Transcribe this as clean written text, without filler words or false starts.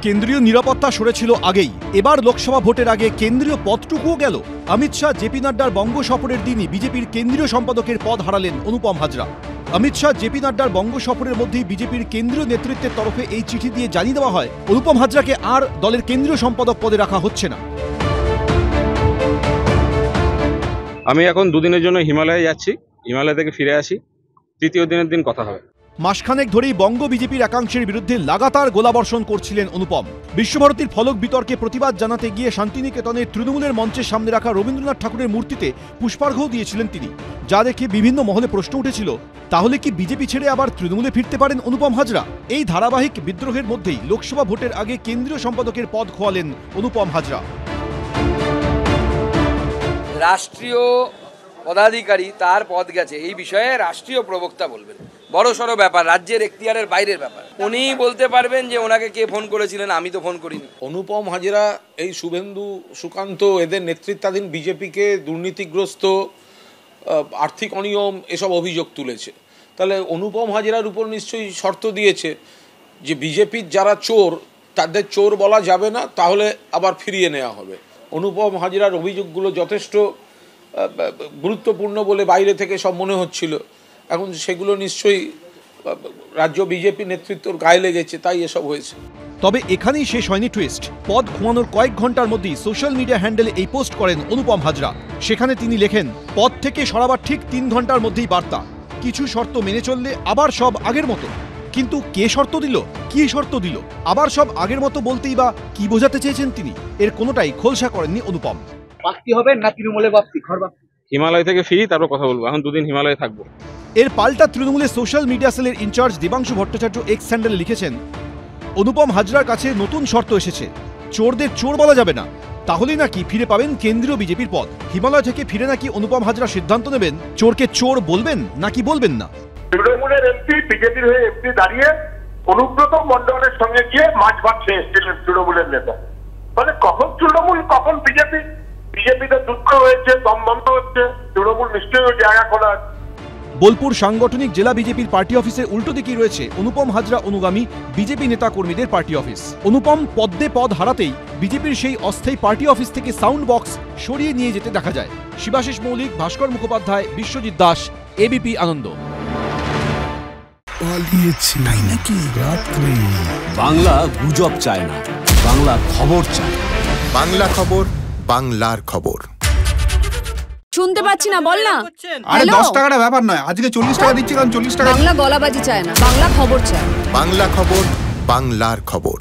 কেন্দ্রীয় নিরাপত্তা সরেছিল আগেই, এবার লোকসভা ভোটের আগে কেন্দ্রীয় পদটুকুও গেল। অমিত শাহ জেপি নাড্ডার বঙ্গ সফরের দিনই বিজেপির কেন্দ্রীয় সম্পাদকের পদ হারালেন অনুপম হাজরা। অমিত শাহ জেপি নাড্ডার বঙ্গ সফরের মধ্যেই বিজেপির কেন্দ্রীয় নেতৃত্বের তরফে এই চিঠি দিয়ে জানিয়ে দেওয়া হয় অনুপম হাজরাকে আর দলের কেন্দ্রীয় সম্পাদক পদে রাখা হচ্ছে না। আমি এখন দুদিনের জন্য হিমালয়ে যাচ্ছি, হিমালয় থেকে ফিরে আসি, তৃতীয় দিনের দিন কথা হবে। মাসখানেক ধরেই বঙ্গ বিজেপির একাংশের বিরুদ্ধে লাগাতার গোলাবর্ষণ করছিলেন অনুপম। বিশ্বভারতীর ফলক বিতর্কে প্রতিবাদ জানাতে গিয়ে শান্তিনিকেতনের তৃণমূলের মঞ্চের সামনে রাখা রবীন্দ্রনাথ ঠাকুরের মূর্তিতে পুষ্পার্ঘ্য দিয়েছিলেন তিনি, যা দেখে বিভিন্ন মহলে প্রশ্ন উঠেছিল, তাহলে কি বিজেপি ছেড়ে আবার তৃণমূলে ফিরতে পারেন অনুপম হাজরা? এই ধারাবাহিক বিদ্রোহের মধ্যেই লোকসভা ভোটের আগে কেন্দ্রীয় সম্পাদকের পদ খোয়ালেন অনুপম হাজরা। রাষ্ট্রীয় পদাধিকারী তার পদ গেছে, এই বিষয়ে রাষ্ট্রীয় প্রবক্তা বলবেন। বড় সড়ো ব্যাপার, রাজ্যের এখতিয়ারের বাইরের ব্যাপার। উনি বলতে পারবেন যে ওনাকে কে ফোন করেছিলেন, আমি তো ফোন করিনি। অনুপম হাজরা এই শুভেন্দু সুকান্ত এদের নেতৃত্বাধীন বিজেপিকে দুর্নীতিগ্রস্ত, আর্থিক অনিয়ম এসব অভিযোগ তুলেছে। তাহলে অনুপম হাজরার উপর নিশ্চয়ই শর্ত দিয়েছে যে বিজেপির যারা চোর তাদের চোর বলা যাবে না, তাহলে আবার ফিরিয়ে নেওয়া হবে। অনুপম হাজরার অভিযোগগুলো যথেষ্ট গুরুত্বপূর্ণ বলে বাইরে থেকে সব মনে হচ্ছিল, এখন সেগুলো নিশ্চয়ই রাজ্য বিজেপি নেতৃত্বর গায়ে লেগেছে, তাই এসব হয়েছে। তবে এখানেই শেষ হয়নি টুইস্ট। পদ খোয়ানোর কয়েক ঘন্টার মধ্যেই সোশ্যাল মিডিয়া হ্যান্ডেলে এই পোস্ট করেন অনুপম হাজরা। সেখানে তিনি লেখেন, পদ থেকে সরাবার ঠিক 3 ঘন্টার মধ্যেই বার্তা, কিছু শর্ত মেনে চললে আবার সব আগের মতো। কিন্তু কে শর্ত দিল, কি শর্ত দিল? আবার সব আগের মতো বলতেই বা কি বোঝাতে চেয়েছেন তিনি? এর কোনোটাই খোলসা করেননি অনুপম। বাপ্তি হবে না তৃণমূলে বাপ্তি, ঘর বাপ্তি? হিমালয় থেকে ফিরি, তারপর কথা বলবো। এখন 2 দিন হিমালয়ে থাকবো। এর পাল্টা তৃণমূলের সোশ্যাল মিডিয়া সেলের ইনচার্জ দেবাংশু ভট্টাচার্য এক্স হ্যান্ডেলে লিখেছেন, অনুপম হাজরার কাছে নতুন শর্ত এসেছে, চোরদের চোর বলা যাবে না, তাহলেই নাকি ফিরে পাবেন কেন্দ্রীয় বিজেপির পদ। হিমালয় থেকে ফিরে নাকি অনুপম হাজরা সিদ্ধান্ত নেবেন চোরকে চোর বলবেন নাকি বলবেন না। তৃণমূলের এমপি, বিজেপির হয়ে এমপি দাঁড়িয়ে অনুব্রত মণ্ডলের সঙ্গে গিয়ে মাছ ভাত খেয়ে এসেছিলেন তৃণমূলের নেতা। মানে কখন তৃণমূল কখন বিজেপি? বিজেপিতে দুঃখ হয়েছে, দম বন্ধ হচ্ছে, তৃণমূল নিশ্চয়ই জায়গা খোলা। বোলপুর সাংগঠনিক জেলা বিজেপির পার্টি অফিসের উল্টো দিকেই রয়েছে অনুপম হাজরা অনুগামী বিজেপি নেতা কর্মীদের পার্টি অফিস। অনুপম পদে পদ হারাতেই বিজেপির সেই অস্থায়ী পার্টি অফিস থেকে সাউন্ড বক্স সরিয়ে নিয়ে যেতে দেখা যায়। শিবাশিস মৌলিক, ভাস্কর মুখোপাধ্যায়, বিশ্বজিৎ দাস, এবিপি আনন্দ। বাংলা গুজব চায় না, বাংলা খবর চায়। বাংলা খবর, বাংলার খবর। শুনতে পাচ্ছি না, বল না। আরে 10 টাকাটা ব্যাপার নয়, আজকে 40 টাকা দিচ্ছি, কারণ 40 টাকা। বাংলা গলাবাজি চায় না, বাংলা খবর চায়। বাংলা খবর, বাংলার খবর।